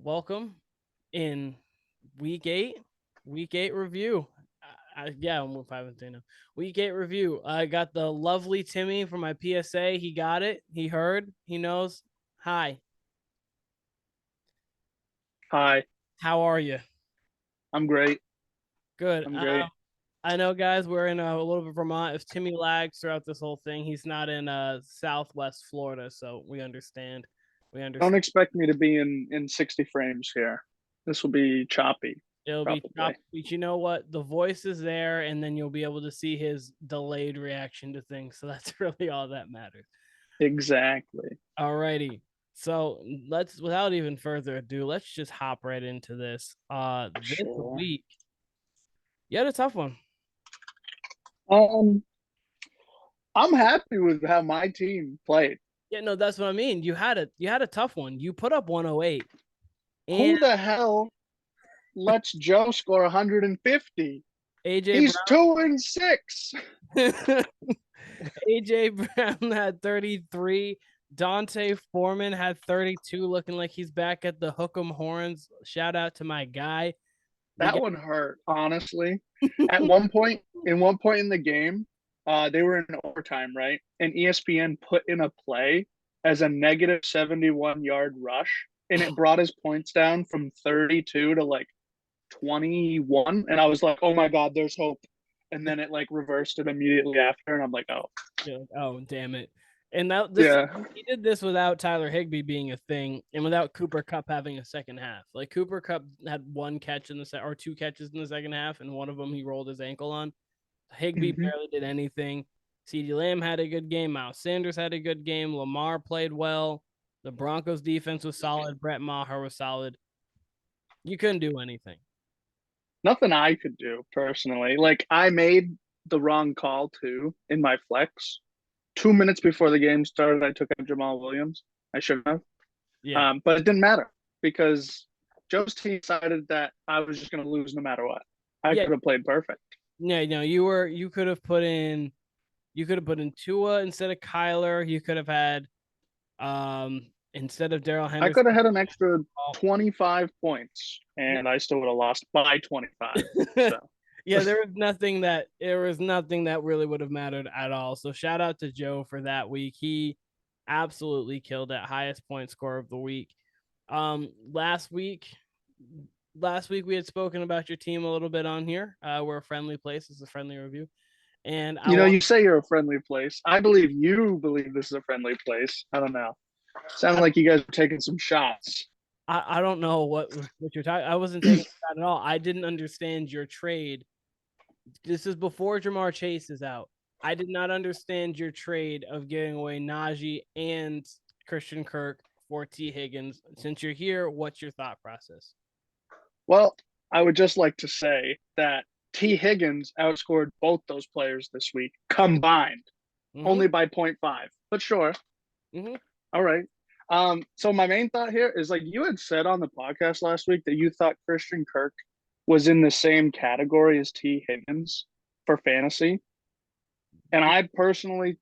welcome in week eight review. Yeah, I'm 5-3 now. Week eight review. I got the lovely Timmy from my PSA. He got it. He heard. He knows. Hi. Hi, How are you? I'm great. Good. I'm great. I know, guys. We're in a little bit of Vermont. If Timmy lags throughout this whole thing, he's not in Southwest Florida, so we understand. We Don't understand. expect me to be in 60 frames here. This will be choppy, It'll be probably. top, but you know what? The voice is there, and then you'll be able to see his delayed reaction to things. So that's really all that matters. Exactly. Alrighty. So let's, without even further ado, let's just hop right into this. This Sure. week, you had a tough one. Um, I'm happy with how my team played. Yeah, no, that's what I mean. You had a tough one. You put up 108, and Who the hell lets Joe score 150? AJ He's 2-6. Brown, AJ Brown had 33. Dante Foreman had 32, looking like he's back at the Hook'em Horns. Shout out to my guy. The That guy one hurt, honestly. At one point in the game, they were in overtime, right? And ESPN put in a play as a negative 71-yard rush, and it brought his points down from 32 to like 21. And I was like, oh my God, there's hope. And then it like reversed it immediately after. And I'm like, oh, You're like, oh, damn it. And that this yeah. he did this without Tyler Higbee being a thing and without Cooper Cup having a second half. Like Cooper Cup had one catch in the or two catches in the second half, and one of them he rolled his ankle on. Higbee Mm-hmm. barely did anything. CeeDee Lamb had a good game. Miles Sanders had a good game. Lamar played well. The Broncos defense was solid. Brett Maher was solid. You couldn't do anything. Nothing I could do personally. Like, I made the wrong call too in my flex. 2 minutes before the game started, I took out Jamal Williams. I should have. Yeah. But it didn't matter because Joe's team decided that I was just going to lose no matter what. I Yeah. could have played perfect. Yeah, no, you could have put in Tua instead of Kyler. You could have had instead of Daryl I could Henderson. have had an extra 25 points and I still would have lost by 25. So, Yeah, there was nothing that really would have mattered at all. So shout out to Joe for that week. He absolutely killed that highest point score of the week. Um last week last week we had spoken about your team a little bit on here. We're a friendly place. It's a friendly review. And I want you say you're a friendly place. I believe you believe this is a friendly place. I don't know. Sound like you guys are taking some shots. I don't know what you're talking. I wasn't taking that at all. I didn't understand your trade. This is before Jamar Chase is out. I did not understand your trade of giving away Najee and Christian Kirk for T. Higgins. Since you're here, what's your thought process? Well, I would just like to say that T. Higgins outscored both those players this week combined, Mm-hmm. only by point 0.5. But sure. Mm-hmm. All right. So my main thought here is like you had said on the podcast last week that you thought Christian Kirk was in the same category as T. Higgins for fantasy. And I personally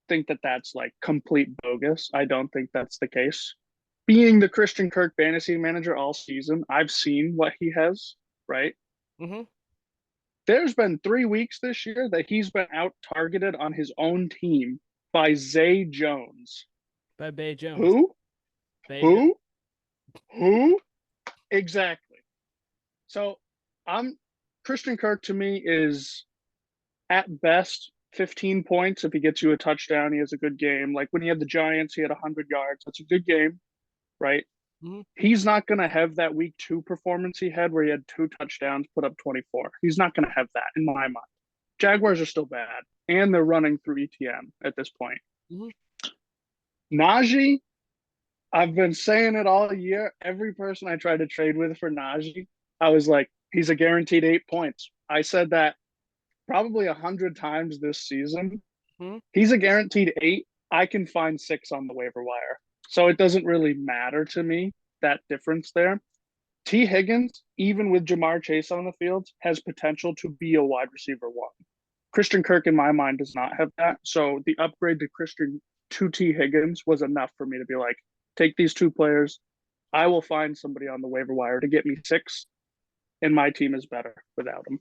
think that that's like complete bogus. I don't think that's the case. Being the Christian Kirk fantasy manager all season, I've seen what he has, right? Mm-hmm. There's been 3 weeks this year that he's been out targeted on his own team by Zay Jones. By Bay Jones. Who? Bay Jones. Who? Who? Exactly. So I'm Christian Kirk to me is at best 15 points if he gets you a touchdown. He has a good game. Like when he had the Giants, he had 100 yards. That's a good game, right? Mm-hmm. He's not going to have that week 2 performance he had where he had 2 touchdowns, put up 24. He's not going to have that in my mind. Jaguars are still bad, and they're running through ETN at this point. Mm-hmm. Najee, I've been saying it all year. Every person I tried to trade with for Najee, I was like, he's a guaranteed 8 points. I said that probably 100 times this season. Mm-hmm. He's a guaranteed 8. I can find 6 on the waiver wire. So it doesn't really matter to me, that difference there. T. Higgins, even with Jamar Chase on the field, has potential to be a wide receiver 1. Christian Kirk, in my mind, does not have that. So the upgrade to T. Higgins was enough for me to be like, take these 2 players, I will find somebody on the waiver wire to get me 6, and my team is better without him.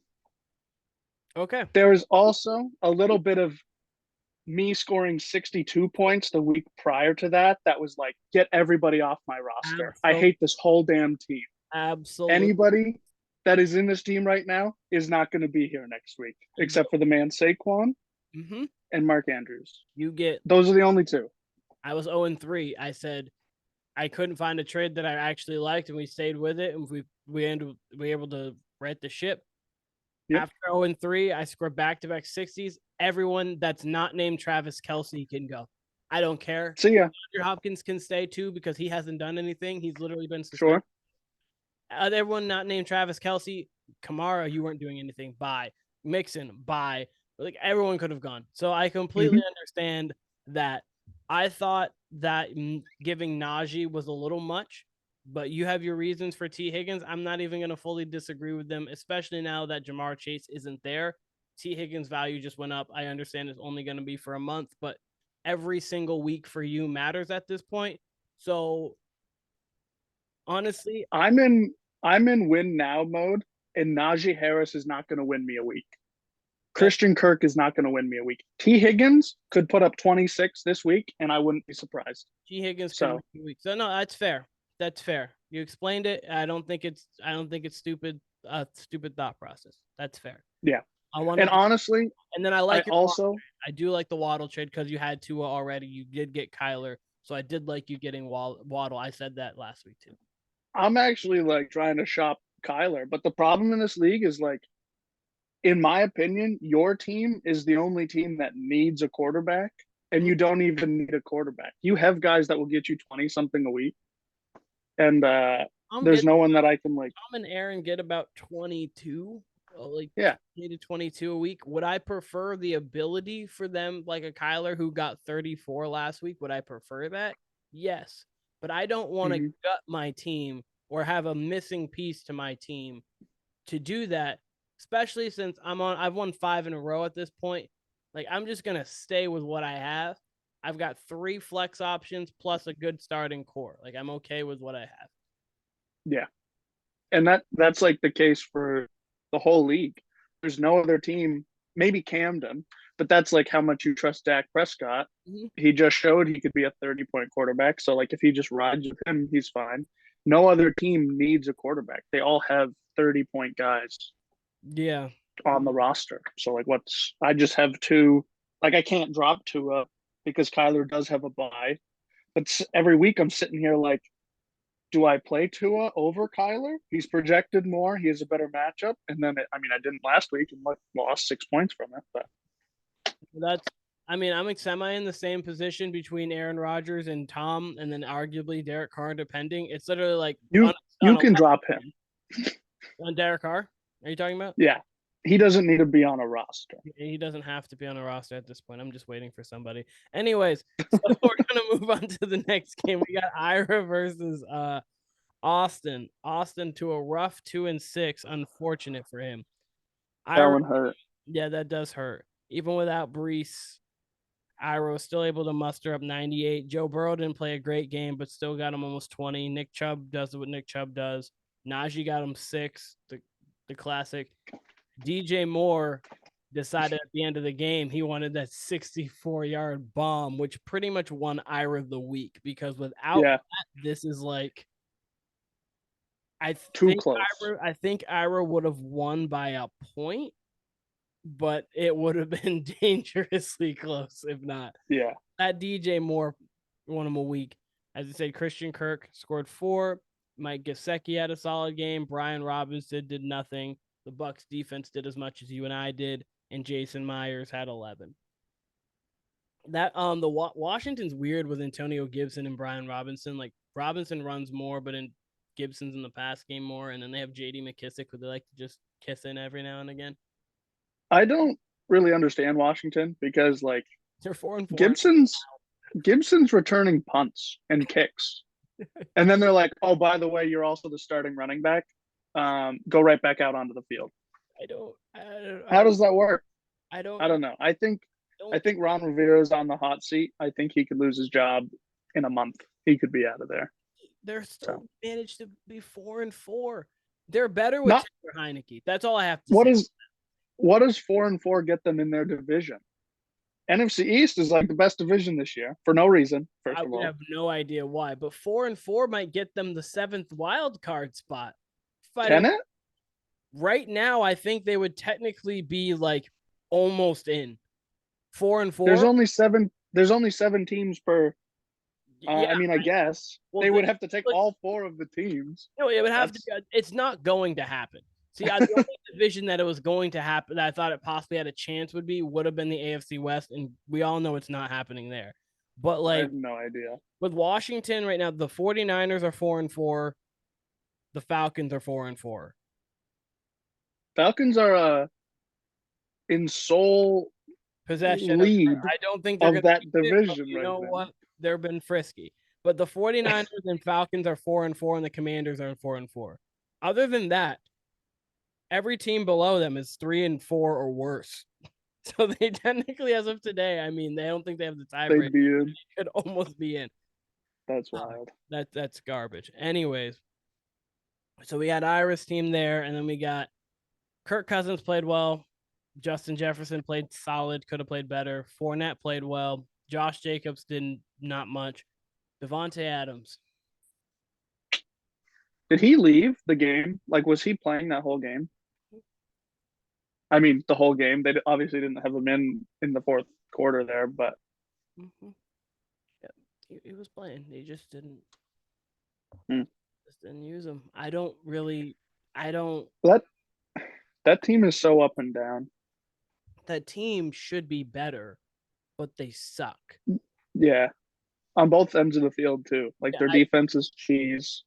Okay. There is also a little bit of me scoring 62 points the week prior to that. That was like, get everybody off my roster. I hate this whole damn team. Absolutely. Anybody that is in this team right now is not going to be here next week, except for the man Saquon and Mark Andrews. Those are the only two. I was 0-3. I said I couldn't find a trade that I actually liked, and we stayed with it, and we were able to right the ship. Yep. After 0-3, I scored back-to-back 60s. Everyone that's not named Travis Kelce can go. I don't care. See ya. Andrew Hopkins can stay too because he hasn't done anything. He's literally been suspended. Sure. Everyone not named Travis Kelce, Kamara, you weren't doing anything. Bye. Mixon, bye. Like everyone could have gone. So I completely understand that. I thought that giving Najee was a little much, but you have your reasons for T. Higgins. I'm not even going to fully disagree with them, especially now that Jamar Chase isn't there. T. Higgins' value just went up. I understand it's only going to be for a month, but every single week for you matters at this point. So honestly, I'm in win now mode, and Najee Harris is not going to win me a week. Christian Kirk is not going to win me a week. T. Higgins could put up 26 this week, and I wouldn't be surprised. T. Higgins could win a week. So no, that's fair. That's fair. You explained it. I don't think it's stupid. Stupid thought process. That's fair. Yeah. Honestly, and then I do like the Waddle trade because you had Tua already. You did get Kyler, so I did like you getting Waddle. I said that last week too. I'm actually like trying to shop Kyler, but the problem in this league is like, in my opinion, your team is the only team that needs a quarterback, and you don't even need a quarterback. You have guys that will get you 20-something a week, and there's no one that I can like. Tom and Aaron get about 22, like 22 a week. Would I prefer the ability for them, like a Kyler who got 34 last week? Would I prefer that? Yes, but I don't want to gut my team or have a missing piece to my team to do that. Especially since I've won 5 in a row at this point. Like, I'm just going to stay with what I have. I've got 3 flex options plus a good starting core. Like, I'm okay with what I have. Yeah. And that's like the case for the whole league. There's no other team, maybe Camden, but that's like how much you trust Dak Prescott. He just showed he could be a 30-point quarterback. So, like, if he just rides with him, he's fine. No other team needs a quarterback. They all have 30-point guys. Yeah, on the roster. So like, I just have 2. Like, I can't drop Tua because Kyler does have a bye. But every week I'm sitting here like, do I play Tua over Kyler? He's projected more. He has a better matchup. And then I didn't last week and lost 6 points from it. But I'm semi in the same position between Aaron Rodgers and Tom, and then arguably Derek Carr, depending. It's literally like you can drop him on Derek Carr. Are you talking about? Yeah. He doesn't need to be on a roster. He doesn't have to be on a roster at this point. I'm just waiting for somebody. Anyways, so we're going to move on to the next game. We got Ira versus Austin. Austin to a rough 2-6. Unfortunate for him. That one hurt. Yeah, that does hurt. Even without Brees, Ira was still able to muster up 98. Joe Burrow didn't play a great game, but still got him almost 20. Nick Chubb does what Nick Chubb does. Najee got him 6. The classic. DJ Moore decided at the end of the game he wanted that 64-yard bomb, which pretty much won Ira the week, because without that, this is like too close. I think Ira would have won by a point, but it would have been dangerously close if not. Yeah. That DJ Moore won him a week. As I said, Christian Kirk scored 4. Mike Gesicki had a solid game. Brian Robinson did nothing. The Bucs defense did as much as you and I did, and Jason Myers had 11. That the Washington's weird with Antonio Gibson and Brian Robinson. Like, Robinson runs more, but in Gibson's in the pass game more, and then they have J.D. McKissick, who they like to just kiss in every now and again. I don't really understand Washington because, like, they're 4-4. Gibson's returning punts and kicks. And then they're like, oh, by the way, you're also the starting running back. Go right back out onto the field. How does that work? I don't know. I think Ron Rivera's on the hot seat. I think he could lose his job in a month. He could be out of there. they're So still managed to be 4-4. They're better with not Taylor Heineke. That's all I have to what say. is what does 4-4 get them in their division? NFC East is like the best division this year for no reason. I First of would all, have no idea why, but 4-4 might get them the 7th wild card spot. If I can don't it? right now, I think they would technically be like almost in 4-4. There's only 7 teams per. Yeah, I mean, I guess well, they would have to take all 4 of the teams. no, it would have to That's be. It's not going to happen. See, the only division that it was going to happen that I thought it possibly had a chance would have been the AFC West, and we all know it's not happening there. But I like have no idea. with Washington right now, the 49ers are 4-4, the Falcons are 4-4. Falcons are in sole Possession of lead I don't think they're of going to that keep it, but division you right know now. what? They've been frisky. But the 49ers and Falcons are 4-4, and the Commanders are 4-4. Other than that, every team below them is 3-4 or worse. So they technically, as of today, I mean, they don't think they have the They'd tiebreaker. be in. Could almost be in. That's wild. That's garbage. Anyways, so we got Ira's team there, and then we got Kirk Cousins played well. Justin Jefferson played solid, could have played better. Fournette played well. Josh Jacobs didn't not much. Devontae Adams. Did he leave the game? Like, was he playing that whole game? I mean, the whole game. They obviously didn't have him in the fourth quarter there, but Mm-hmm. Yeah, he was playing. They just didn't Hmm. use him. I don't. that team is so up and down. That team should be better, but they suck. Yeah, on both ends of the field too. Like Yeah, their defense is cheese,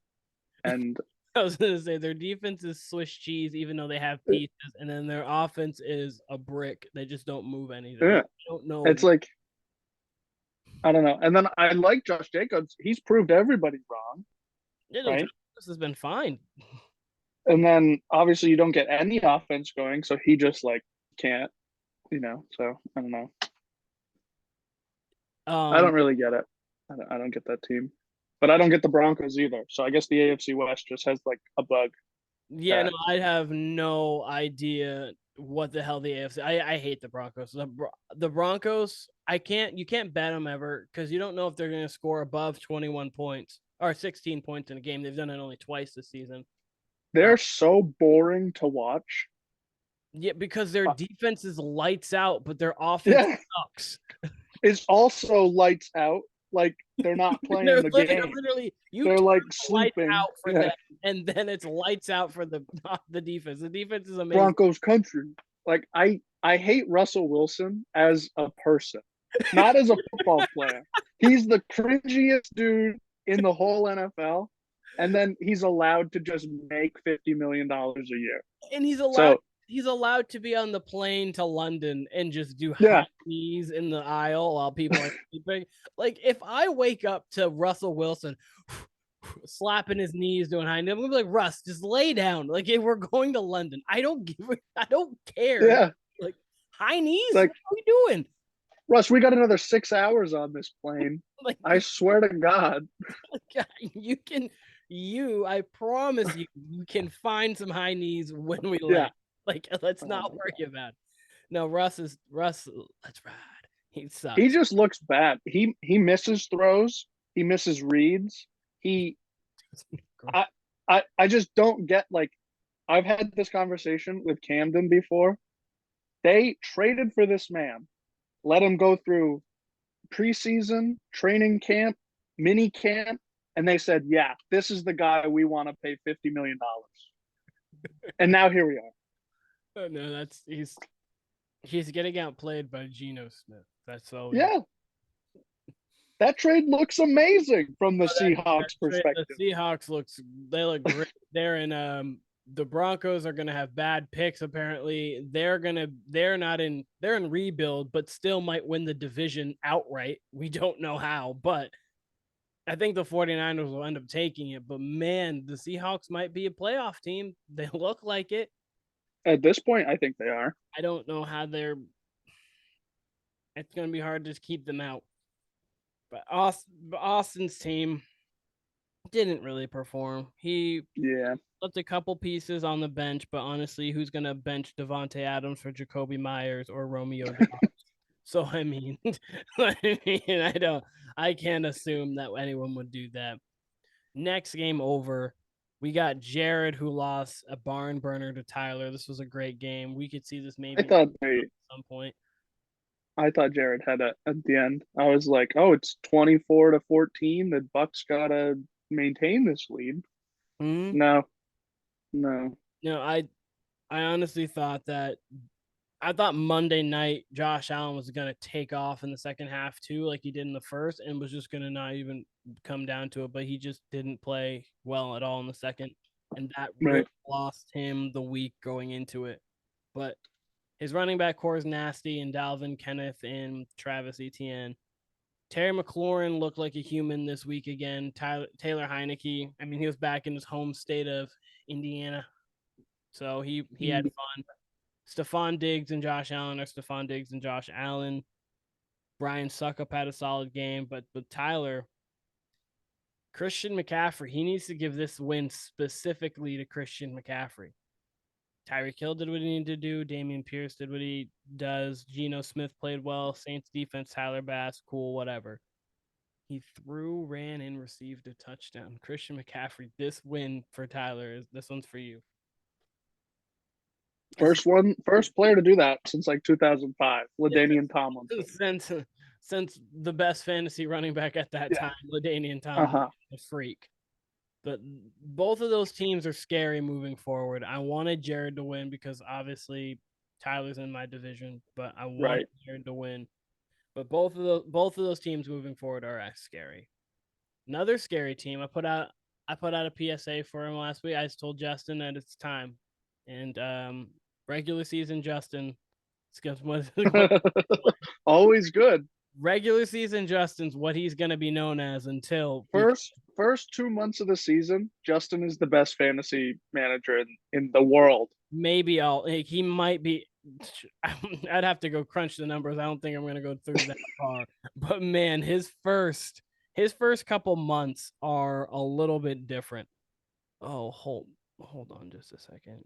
and I was gonna say their defense is Swiss cheese, even though they have pieces, and then their offense is a brick. They just don't move anything. yeah, I don't know. it's like I don't know. And then I like Josh Jacobs. He's proved everybody wrong, Yeah, no, right? this has been fine. And then obviously you don't get any offense going, so he just like can't, So I don't know. I Um, don't really get it. I don't get that team, but I don't get the Broncos either. So I guess the AFC West just has like a bug. yeah, no, I have no idea what the hell the AFC. I hate the Broncos. The Broncos, you can't bet them ever because you don't know if they're going to score above 21 points or 16 points in a game. They've done it only twice this season. They're so boring to watch. Yeah, because their defense is lights out, but their offense Yeah, sucks. it's also lights out. Like they're not playing the game. Literally, They're turn like the lights sleeping. out for them, and then it's lights out for the defense. The defense is amazing. Broncos country. Like I hate Russell Wilson as a person, not as a football player. He's the cringiest dude in the whole NFL, and then he's allowed to just make $50 million a year. And he's allowed to be on the plane to London and just do high knees in the aisle while people are sleeping. Like if I wake up to Russell Wilson slapping his knees doing high knees, I'm gonna be like, Russ, just lay down. Like if we're going to London, I don't care. Yeah. Like high knees? Like, what are we doing? Russ, we got another 6 hours on this plane. Like I swear to God. I promise you can find some high knees when we land. Yeah. Like let's not worry about it. No, Russ, let's ride. He sucks. He just looks bad. He misses throws. He misses reads. I just don't get, like, I've had this conversation with Camden before. They traded for this man, let him go through preseason, training camp, mini camp, and they said, yeah, this is the guy we want to pay $50 million. And now here we are. Oh, no, he's getting outplayed by Geno Smith. That's all. Yeah. That trade looks amazing from the Seahawks perspective. The Seahawks they look great. They're in the Broncos are gonna have bad picks apparently. They're in rebuild, but still might win the division outright. We don't know how, but I think the 49ers will end up taking it. But man, the Seahawks might be a playoff team. They look like it. At this point, I think they are. I don't know how it's going to be hard to keep them out. But Austin's team, didn't really perform. He Yeah. left a couple pieces on the bench, but honestly, who's gonna bench Devonte Adams for Jacoby Myers or Romeo Dobbs? So I mean, I can't assume that anyone would do that. Next game over, we got Jared who lost a barn burner to Tyler. This was a great game. We could see this I maybe thought at some point. I thought Jared had it at the end. I was like, oh, it's 24-14. The Bucks gotta maintain this lead. Hmm. No, no. No, I honestly thought that I thought Monday night Josh Allen was gonna take off in the second half too, like he did in the first, and was just gonna not even come down to it. But he just didn't play well at all in the second, and that really Right. lost him the week going into it. But his running back core is nasty, and Dalvin, Kenneth, and Travis Etienne. Terry McLaurin looked like a human this week again. Taylor Heineke, I mean, he was back in his home state of Indiana, so he had fun. Stephon Diggs and Josh Allen are Stephon Diggs and Josh Allen. Brian Suckup had a solid game, but with Tyler, Christian McCaffrey, he needs to give this win specifically to Christian McCaffrey. Tyreek Hill did what he needed to do. Damian Pierce did what he does. Geno Smith played well. Saints defense, Tyler Bass, cool, whatever. He threw, ran, and received a touchdown. Christian McCaffrey, this win for Tyler this one's for you. First player to do that since like 2005, Yeah, LaDainian Tomlinson. since the best fantasy running back at that Yeah. time, LaDainian Tomlinson, Uh-huh. a freak. But both of those teams are scary moving forward. I wanted Jared to win because obviously Tyler's in my division, but I wanted Right. Jared to win. But both of those teams moving forward are scary. Another scary team. I put out a PSA for him last week. I just told Justin that it's time, and regular season Justin. Always good. Regular season Justin's what he's gonna be known as until First 2 months of the season, Justin is the best fantasy manager in the world. maybe he might be. I'd have to go crunch the numbers. I don't think I'm gonna go through that far. But man, his first couple months are a little bit different. Oh, hold on just a second.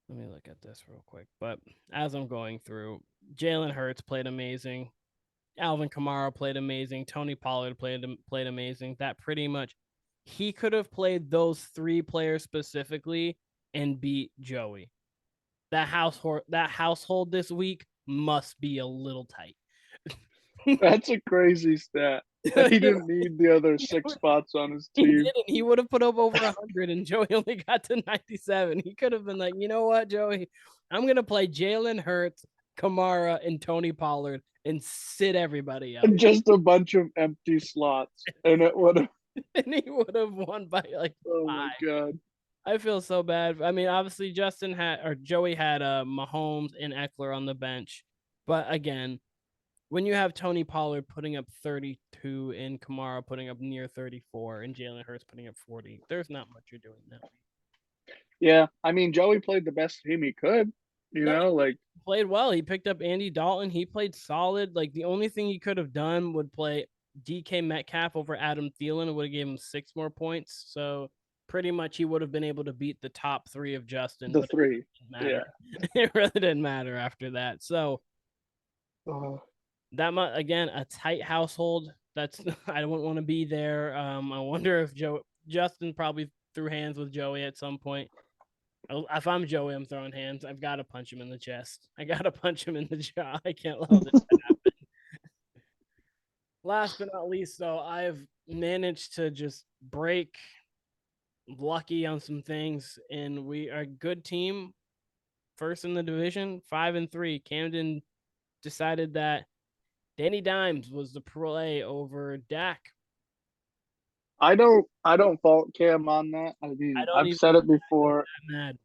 Let me look at this real quick. But as I'm going through, Jalen Hurts played amazing. Alvin Kamara played amazing. Tony Pollard played amazing. That pretty much he could have played those three players specifically and beat Joey. That household this week must be a little tight. That's a crazy stat. He didn't need the other 6 spots on his He team. didn't. He would have put up over 100, and Joey only got to 97. He could have been like, you know what, Joey, I'm gonna play Jalen Hurts, Kamara, and Tony Pollard, and sit everybody up, Just a bunch of empty slots, and it would have. and he would have won by like Oh my 5. god! I feel so bad. I mean, obviously Joey had Mahomes and Eckler on the bench, but again, when you have Tony Pollard putting up 32 and Kamara putting up near 34 and Jalen Hurts putting up 40, there's not much you're doing that week. Yeah, I mean Joey played the best team he could. Like Played well. He picked up Andy Dalton. He played solid. Like the only thing he could have done would play DK Metcalf over Adam Thielen. It would have given him 6 more points. So pretty much he would have been able to beat the top 3 of Justin. the But three. it didn't matter. Yeah. It really didn't matter after that. So that much again, a tight household. That's I wouldn't want to be there. I wonder if Justin probably threw hands with Joey at some point. If I'm Joey, I'm throwing hands. I've got to punch him in the chest. I got to punch him in the jaw. I can't allow this to happen. Last but not least, though, I've managed to just break lucky on some things, and we are a good team. First in the division, 5-3. Camden decided that Danny Dimes was the play over Dak. I don't fault Cam on that. I mean, I don't I've even said it before. get mad.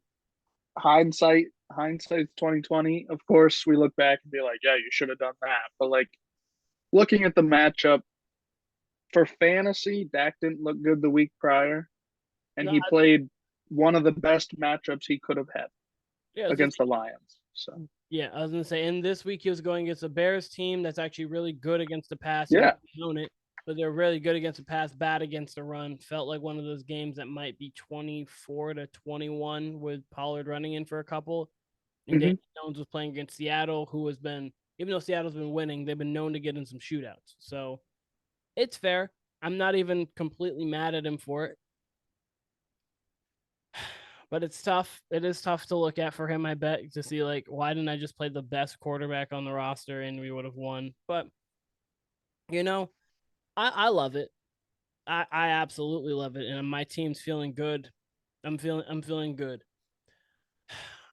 Hindsight's 2020. Of course, we look back and be like, yeah, you should have done that. But like looking at the matchup for fantasy, Dak didn't look good the week prior, and No, he played one of the best matchups he could have had yeah, against the Lions. So I was gonna say, and this week he was going against a Bears team that's actually really good against the pass. yeah, Known it. but they're really good against the pass, bad against the run. Felt like one of those games that might be 24-21 with Pollard running in for a couple. And Mm-hmm. Daniel Jones was playing against Seattle, who has been, even though Seattle's been winning, they've been known to get in some shootouts. So it's fair. I'm not even completely mad at him for it. But it's tough. It is tough to look at for him, I bet, to see like, why didn't I just play the best quarterback on the roster and we would have won? But you know, I love it. I absolutely love it. And my team's feeling good. I'm feeling good.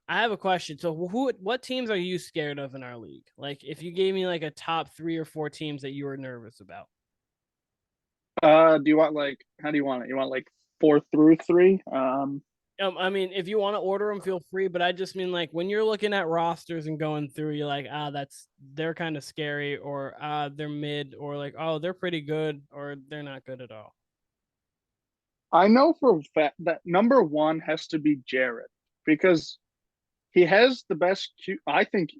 I have a question. So what teams are you scared of in our league? Like if you gave me like a top 3 or 4 teams that you were nervous about. Do you want like how do you want it? You want like 4 through 3? I mean, if you want to order them, feel free. But I just mean like when you're looking at rosters and going through, you're like, they're kind of scary, or they're mid, or like, oh, they're pretty good, or they're not good at all. I know for a fact that number one has to be Jared because he has the best. I think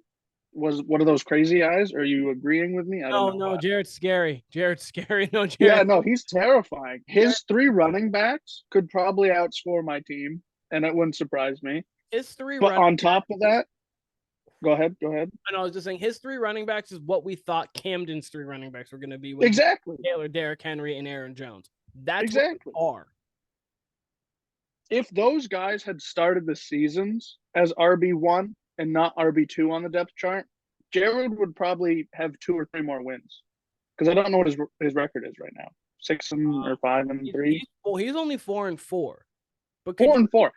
was one of those crazy eyes. Are you agreeing with me? I don't No, know no, why. Jared's scary. Jared's scary. No, Yeah, Jared. no, he's terrifying. Jared His 3 running backs could probably outscore my team, and it wouldn't surprise me. his three But running. on top of that, go ahead, go ahead. And I was just saying, his 3 running backs is what we thought Camden's 3 running backs were going to be with Exactly, Taylor, Derrick Henry, and Aaron Jones. That's what they exactly. are. If those guys had started the seasons as RB1 and not RB2 on the depth chart, Jared would probably have 2 or 3 more wins. Because I don't know what his record is right now. 6 or 5 and 3. He's only 4-4. But could 4 and 4.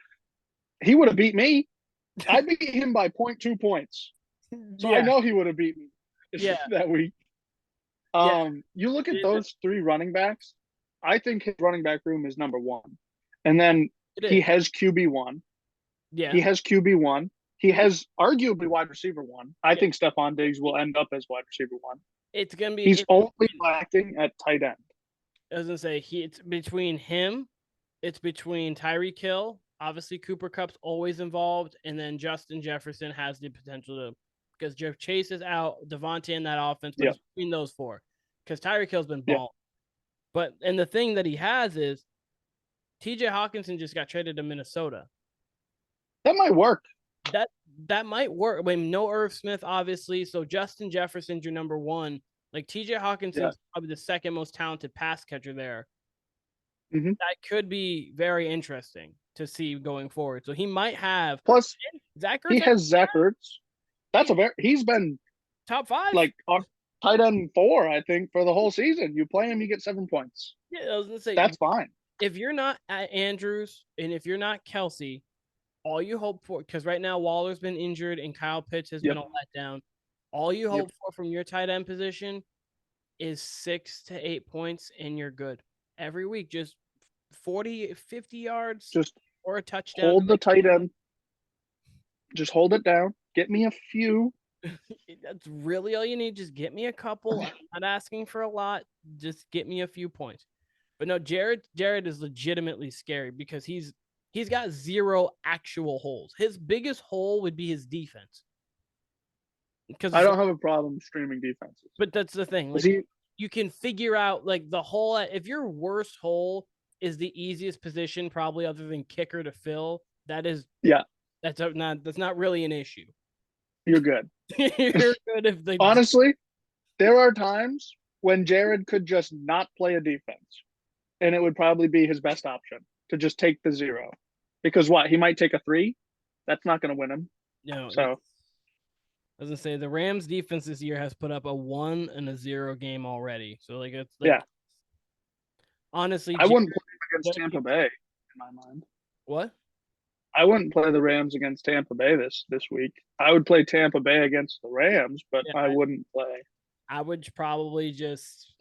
He would have beat me. I beat him by 0.2 points. So I yeah, know he would have beat me yeah, that week. yeah. You look at those 3 running backs, I think his running back room is number one. And then It he is. has QB1. Yeah. He has QB1. He Mhm. has arguably wide receiver one. I think Stephon Diggs will end up as wide receiver one. It's gonna be. He's only lacking at tight end. I was gonna say it's between him. It's between Tyreek Hill. Obviously, Cooper Cup's always involved, and then Justin Jefferson has the potential to, because Jeff Chase is out, Devontae in that offense, but Yeah, it's between those 4. Because Tyreek Hill's been yeah. balling. But and the thing that he has is T.J. Hawkinson just got traded to Minnesota. That might work. That might work. I mean, no Irv Smith, obviously. So Justin Jefferson's your number one. Like T.J. Yeah. Hawkinson's probably the second most talented pass catcher there. Mm-hmm. That could be very interesting to see going forward. So he might have Plus, Zach he Ertz has Zach Ertz. He's been top 5. like tight end 4, I think, for the whole season. You play him, you get 7 points. Yeah, I was gonna say That's fine. if you're not at Andrews and if you're not Kelsey, all you hope for, because right now Waller's been injured and Kyle Pitts has been a letdown. All you hope for from your tight end position is 6 to 8 points, and you're good every week. Just 40, 50 yards, Just or a touchdown. hold the tight end. Just hold it down. Get me a few. That's really all you need. Just get me a couple. I'm not asking for a lot. Just get me a few points. But no, Jared is legitimately scary because he's got 0 actual holes. His biggest hole would be his defense. Because I don't have a problem streaming defenses. But that's the thing. Like you can figure out like the hole. If your worst hole is the easiest position, probably other than kicker to fill, that's not really an issue. You're good. You're good if the honestly, there are times when Jared could just not play a defense, and it would probably be his best option to just take the 0. Because what? He might take a 3. That's not going to win him. No. So I was gonna say the Rams defense this year has put up a 1 and a 0 game already. So like it's like, yeah. Honestly, I wouldn't play him against Tampa Bay in my mind. What? I wouldn't play the Rams against Tampa Bay this week. I would play Tampa Bay against the Rams, but I wouldn't play. I would probably just,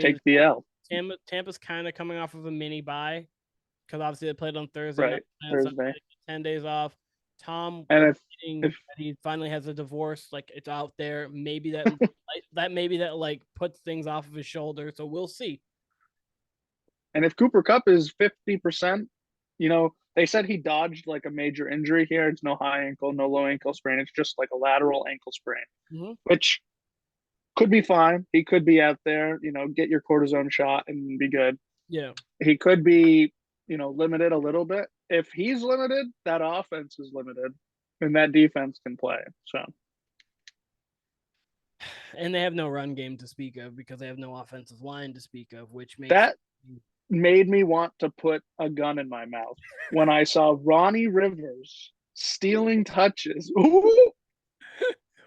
take the L. Tampa's kind of coming off of a mini bye because obviously they played on Thursday. Right, Thursday. 10 days off. Tom, and if he finally has a divorce, like it's out there, maybe that that like puts things off of his shoulder. So we'll see. And if Cooper Kupp is 50%, they said he dodged like a major injury here. It's no high ankle, no low ankle sprain. It's just like a lateral ankle sprain, which could be fine. He could be out there, get your cortisone shot and be good. Yeah. He could be, limited a little bit. If he's limited, that offense is limited and that defense can play. So, And they have no run game to speak of because they have no offensive line to speak of, which makes that made me want to put a gun in my mouth when I saw Ronnie Rivers stealing touches. Ooh,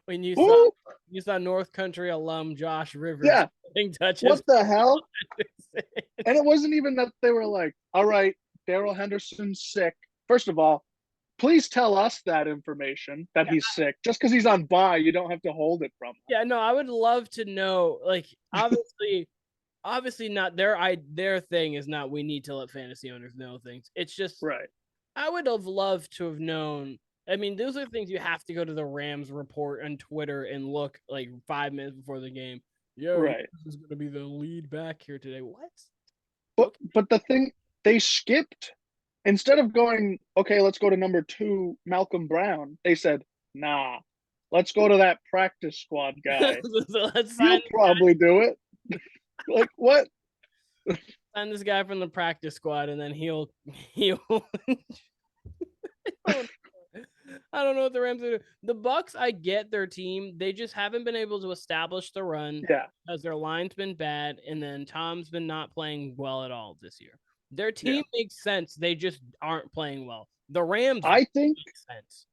when you ooh, saw North Country alum Josh Rivers yeah. touches. What the hell? And it wasn't even that they were like, all right, Darrell Henderson's sick. First of all, please tell us that information that he's sick. Just because he's on bye, you don't have to hold it from him. Yeah, no, I would love to know. Like, obviously not their thing is not we need to let fantasy owners know things. It's just right. I would have loved to have known. I mean, those are things you have to go to the Rams report on Twitter and look like 5 minutes before the game. Yeah, right. This is going to be the lead back here today. What? But the thing, they skipped. Instead of going, okay, let's go to number 2, Malcolm Brown, they said, nah, let's go to that practice squad guy. So He'll probably do it. Like, what? Sign this guy from the practice squad, and then he'll I don't know what the Rams are doing. The Bucks, I get their team. They just haven't been able to establish the run. Yeah. Because their line's been bad, and then Tom's been not playing well at all this year. Their team makes sense. They just aren't playing well. The Rams I think makes sense.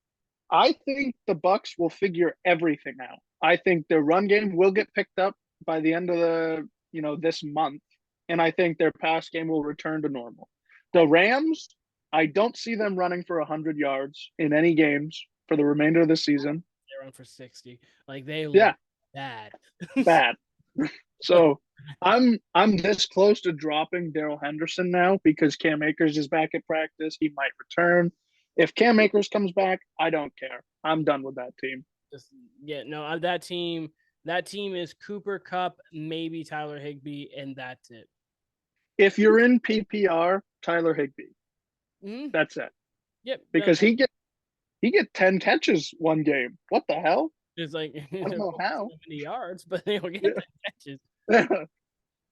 I think the Bucks will figure everything out. I think their run game will get picked up by the end of this month. And I think their pass game will return to normal. The Rams, I don't see them running for 100 yards in any games for the remainder of the season. They run for 60. Like they look bad. Bad. So I'm this close to dropping Darrell Henderson now because Cam Akers is back at practice. He might return. If Cam Akers comes back, I don't care. I'm done with that team. That team is Cooper Kupp, maybe Tyler Higbee, and that's it. If you're in PPR, Tyler Higbee. Mm-hmm. That's it. Yep. Because he get 10 catches one game. What the hell? It's like I don't know how 70 yards, but they'll get 10 catches.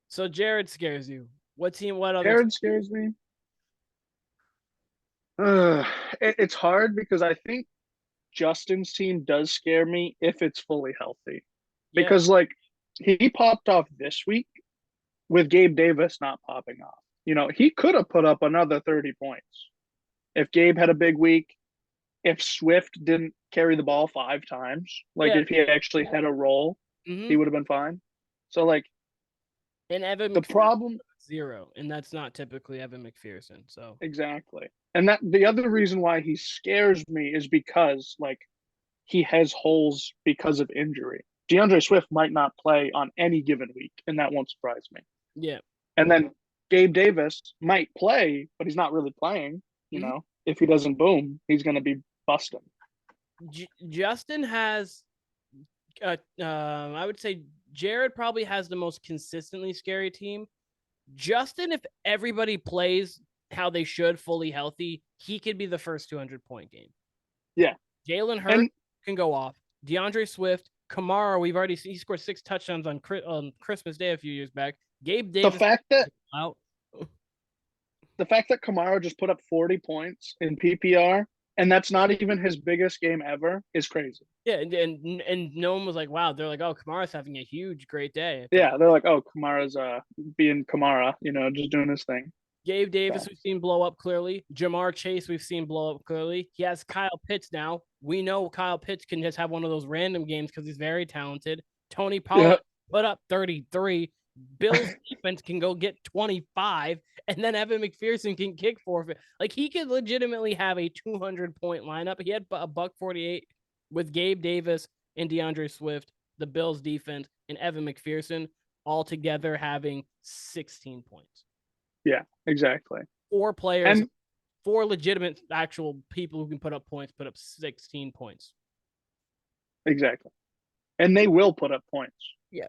So Jared scares you. What team? What other? Jared scares me. It's hard because I think Justin's team does scare me if it's fully healthy. Because he popped off this week with Gabe Davis not popping off. He could have put up another 30 points if Gabe had a big week. If Swift didn't carry the ball 5 times, if he actually had a role, he would have been fine. So and Evan the problem 0, and that's not typically Evan McPherson. So exactly. And that the other reason why he scares me is because he has holes because of injury. DeAndre Swift might not play on any given week, and that won't surprise me. Yeah. And then Gabe Davis might play, but he's not really playing. If he doesn't boom, he's going to be busting. Justin has, I would say Jared probably has the most consistently scary team. Justin, if everybody plays how they should, fully healthy, he could be the first 200-point game. Yeah. Jalen Hurts can go off. DeAndre Swift, Kamara, he scored 6 touchdowns on Christmas Day a few years back. Gabe Davis. The fact that Kamara just put up 40 points in PPR, and that's not even his biggest game ever, is crazy. Yeah, and no one was like, wow. They're like, oh, Kamara's having a great day. Yeah, they're like, oh, Kamara's being Kamara, just doing his thing. Gabe Davis, we've seen blow up clearly. Jamar Chase, we've seen blow up clearly. He has Kyle Pitts now. We know Kyle Pitts can just have one of those random games because he's very talented. Tony Pollard put up 33. Bill's defense can go get 25, and then Evan McPherson can kick forfeit. He could legitimately have a 200-point lineup. He had a $148 with Gabe Davis and DeAndre Swift, the Bills defense, and Evan McPherson all together having 16 points. Yeah, exactly. 4 players, and 4 legitimate actual people who can put up points, put up 16 points. Exactly. And they will put up points. Yeah.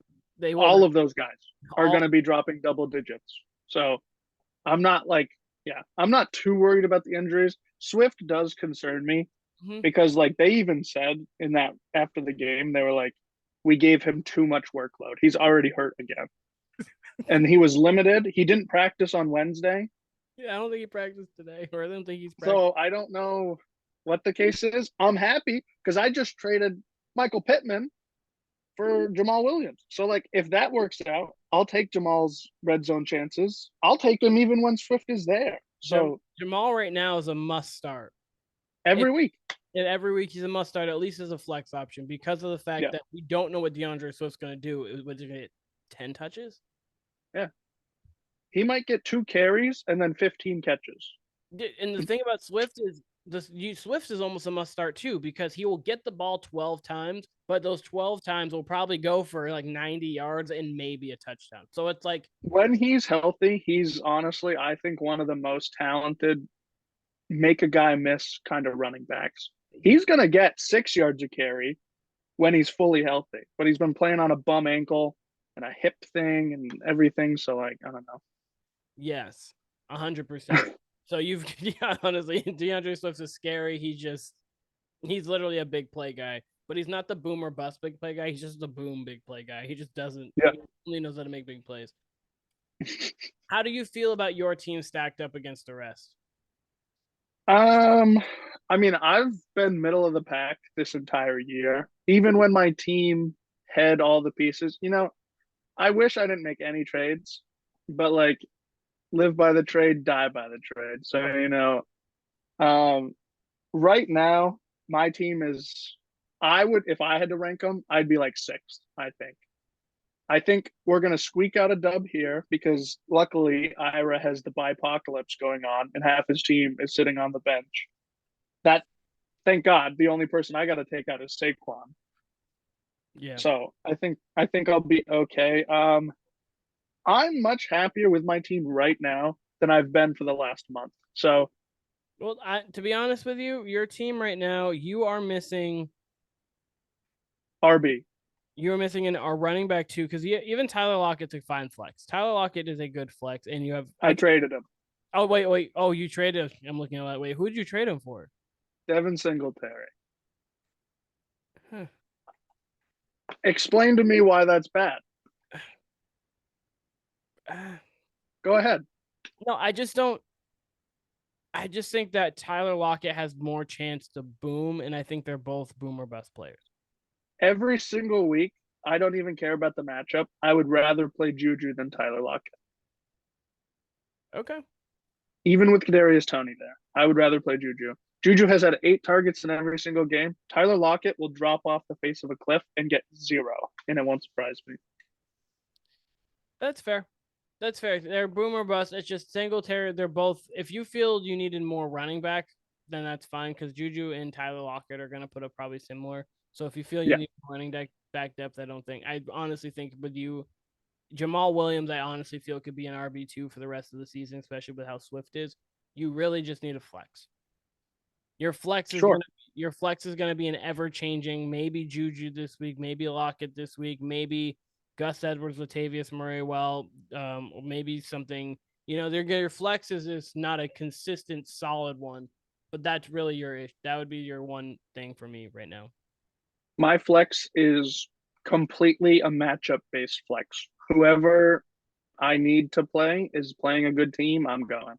All of those guys are going to be dropping double digits. So I'm not too worried about the injuries. Swift does concern me because they even said in that after the game, they were like, we gave him too much workload. He's already hurt again. And he was limited. He didn't practice on Wednesday. Yeah, I don't think he practiced today, or I don't think he's practiced. So I don't know what the case is. I'm happy because I just traded Michael Pittman for Jamal Williams. So like if that works out, I'll take Jamal's red zone chances. I'll take him even when Swift is there. So Jamal right now is a must start. every week. And every week he's a must start, at least as a flex option, because of the fact that we don't know what DeAndre Swift's going to do. Was he going to get 10 touches? Yeah. He might get 2 carries and then 15 catches. And the thing about Swift is Swift is almost a must start too, because he will get the ball 12 times, but those 12 times will probably go for like 90 yards and maybe a touchdown. So it's like when he's healthy, he's honestly, I think, one of the most talented make a guy miss kind of running backs. He's going to get 6 yards a carry when he's fully healthy, but he's been playing on a bum ankle and a hip thing and everything. So like, I don't know. Yes, 100%. So honestly, DeAndre Swift is scary. He's literally a big play guy, but he's not the boom or bust big play guy. He's just the boom big play guy. He just doesn't. Yeah. He only knows how to make big plays. How do you feel about your team stacked up against the rest? I mean, I've been middle of the pack this entire year. Even when my team had all the pieces, I wish I didn't make any trades, but like live by the trade, die by the trade. So, right now my team is if I had to rank them, I'd be like 6th, I think. I think we're going to squeak out a dub here because luckily Ira has the bipocalypse going on and half his team is sitting on the bench. Thank God, the only person I got to take out is Saquon. Yeah. So I think I'll be okay. I'm much happier with my team right now than I've been for the last month. So, well, to be honest with you, your team right now, you are missing RB. You're missing our running back too, because even Tyler Lockett's a fine flex. Tyler Lockett is a good flex, and you have I traded him. Oh wait! Oh, you traded. I'm looking at that. Wait, who did you trade him for? Devin Singletary. Huh. Explain to me why that's bad. Go ahead. No, I just don't. I just think that Tyler Lockett has more chance to boom, and I think they're both boom or bust players. Every single week, I don't even care about the matchup. I would rather play Juju than Tyler Lockett. Okay. Even with Kadarius Toney there, I would rather play Juju. Juju has had 8 targets in every single game. Tyler Lockett will drop off the face of a cliff and get 0, and it won't surprise me. That's fair. That's fair. They're boom or bust. It's just Singletary. They're both. If you feel you needed more running back, then that's fine, because Juju and Tyler Lockett are going to put up probably similar. So if you feel you need running back depth, I honestly think with you, Jamal Williams, I honestly feel could be an RB2 for the rest of the season, especially with how Swift is. You really just need a flex. Your flex is going to be an ever changing. Maybe Juju this week, maybe Lockett this week, maybe Gus Edwards, Latavius Murray. Or maybe something. Your flex is just not a consistent, solid one. But that's really that would be your one thing for me right now. My flex is completely a matchup-based flex. Whoever I need to play is playing a good team, I'm going.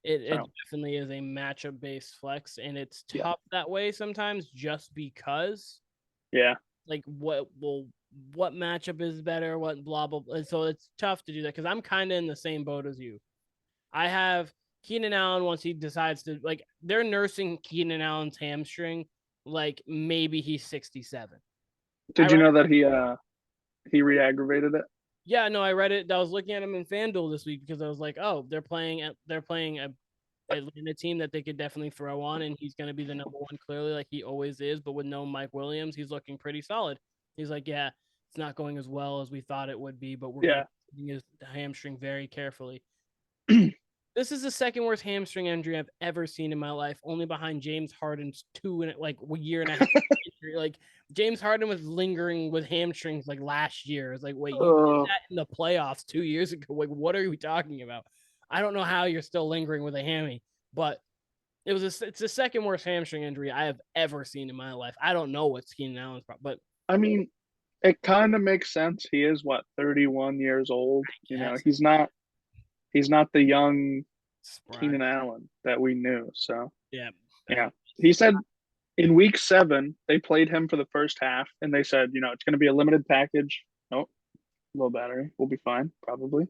It definitely is a matchup-based flex, and it's tough that way sometimes just because. Yeah. Like, what matchup is better? What blah, blah, blah. So it's tough to do that because I'm kind of in the same boat as you. I have Keenan Allen once he decides to, they're nursing Keenan Allen's hamstring. Like, maybe he's 67. Did you know that he re-aggravated it? Yeah, no, I read it. I was looking at him in FanDuel this week because I was like, oh, they're playing a Atlanta team that they could definitely throw on, and he's going to be the number one clearly, like he always is. But with no Mike Williams, he's looking pretty solid. He's like, yeah, it's not going as well as we thought it would be, but we're going to use the hamstring very carefully. This is the second worst hamstring injury I've ever seen in my life, only behind James Harden's a year and a half injury. Like, James Harden was lingering with hamstrings last year. It's like, wait, you did that in the playoffs 2 years ago. Like, what are we talking about? I don't know how you're still lingering with a hammy, but it's the second worst hamstring injury I have ever seen in my life. I don't know what's Keenan Allen's problem, but I mean, it kind of makes sense. He is what, 31 years old. You know, Yes. he's not the young Sprite. Keenan Allen that we knew. So Yeah. yeah, he said in week 7 they played him for the first half, and they said, it's going to be a limited package. Oh, low battery, we'll be fine probably.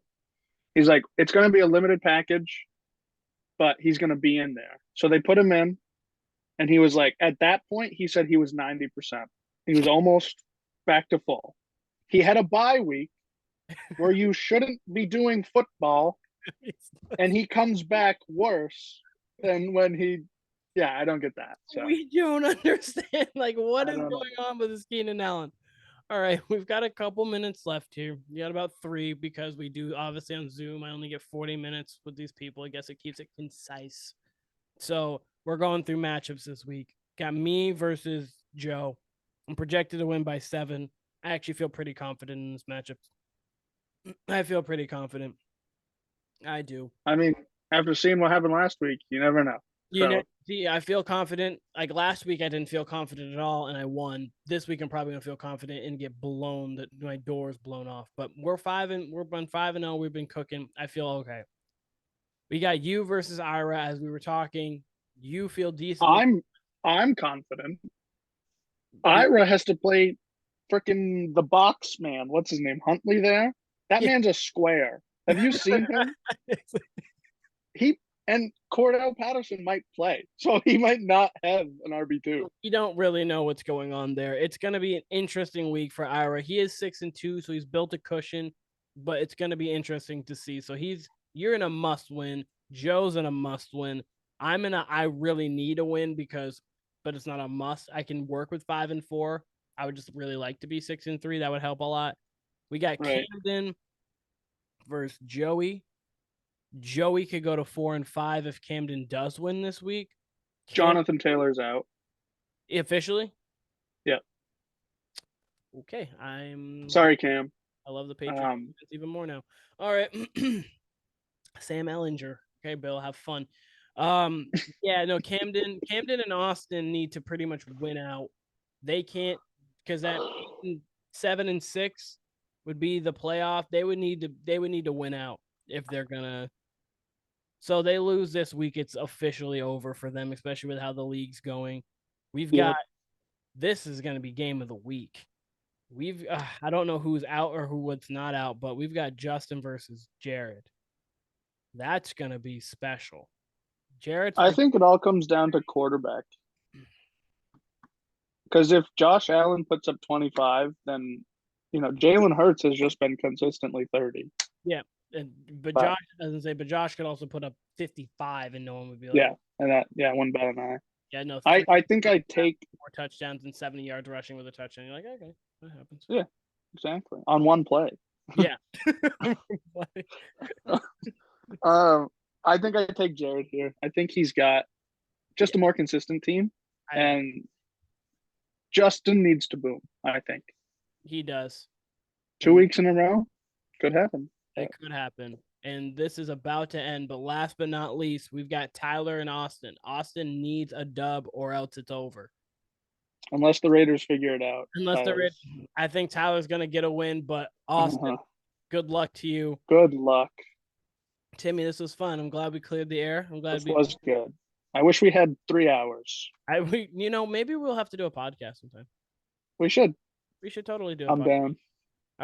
He's like, it's going to be a limited package, but he's going to be in there. So they put him in, and he was like, at that point, he said he was 90%. He was almost back to full. He had a bye week where you shouldn't be doing football, and he comes back worse than when he. Yeah, I don't get that. So We don't understand. Like, what I is don't know. going on with this Keenan Allen? All right, we've got a couple minutes left here. We got about 3 because we do obviously on Zoom. I only get 40 minutes with these people. I guess it keeps it concise. So we're going through matchups this week. Got me versus Joe. I'm projected to win by 7. I actually feel pretty confident in this matchup. I feel pretty confident. I do. I mean, after seeing what happened last week, you never know. You know, So see, I feel confident. Like last week, I didn't feel confident at all, and I won. This week, I'm probably gonna feel confident and get blown. That my door's blown off. But we're 5-0. We've been cooking. I feel okay. We got you versus Ira as we were talking. You feel decent. I'm confident. Ira has to play freaking the box man. What's his name? Huntley there? That Yeah. man's a square. Have you seen him? He and Cordell Patterson might play, so he might not have an RB2. You don't really know what's going on there. It's going to be an interesting week for Ira. He is 6-2, so he's built a cushion, but it's going to be interesting to see. So you're in a must win. Joe's in a must win. I really need a win but it's not a must. I can work with 5-4. I would just really like to be 6-3. That would help a lot. We got Right. Camden versus Joey. Joey could go to 4-5 if Camden does win this week. Jonathan Taylor's out. Officially? Yeah. Okay. Sorry, Cam. I love the Patriots even more now. All right. Sam Ellinger. Okay, Bill, have fun. Yeah, no, Camden and Austin need to pretty much win out. They can't, because that 7-6 would be the playoff. They would need to win out if they're gonna. So they lose this week, it's officially over for them, especially with how the league's going. We've got this is going to be game of the week. I don't know who's out or what's not out, but we've got Justin versus Jared. That's going to be special. I think it all comes down to quarterback. Because if Josh Allen puts up 25, then Jalen Hurts has just been consistently 30. Yeah, but Josh doesn't say. But Josh could also put up 55, and no one would be like, one better than I. Yeah, no. I think I take more touchdowns and 70 yards rushing with a touchdown. You're like, okay, that happens. Yeah, exactly. On one play. Yeah. I think I take Jared here. I think he's got just a more consistent team, and Justin needs to boom. I think he does. 2 weeks in a row could happen. It could happen. And this is about to end. But last but not least, we've got Tyler and Austin. Austin needs a dub or else it's over. Unless the Raiders figure it out. I think Tyler's going to get a win. But Austin, good luck to you. Good luck. Timmy, this was fun. I'm glad we cleared the air. I'm glad this was good. I wish we had 3 hours. Maybe we'll have to do a podcast sometime. We should. We should totally do it. I'm down.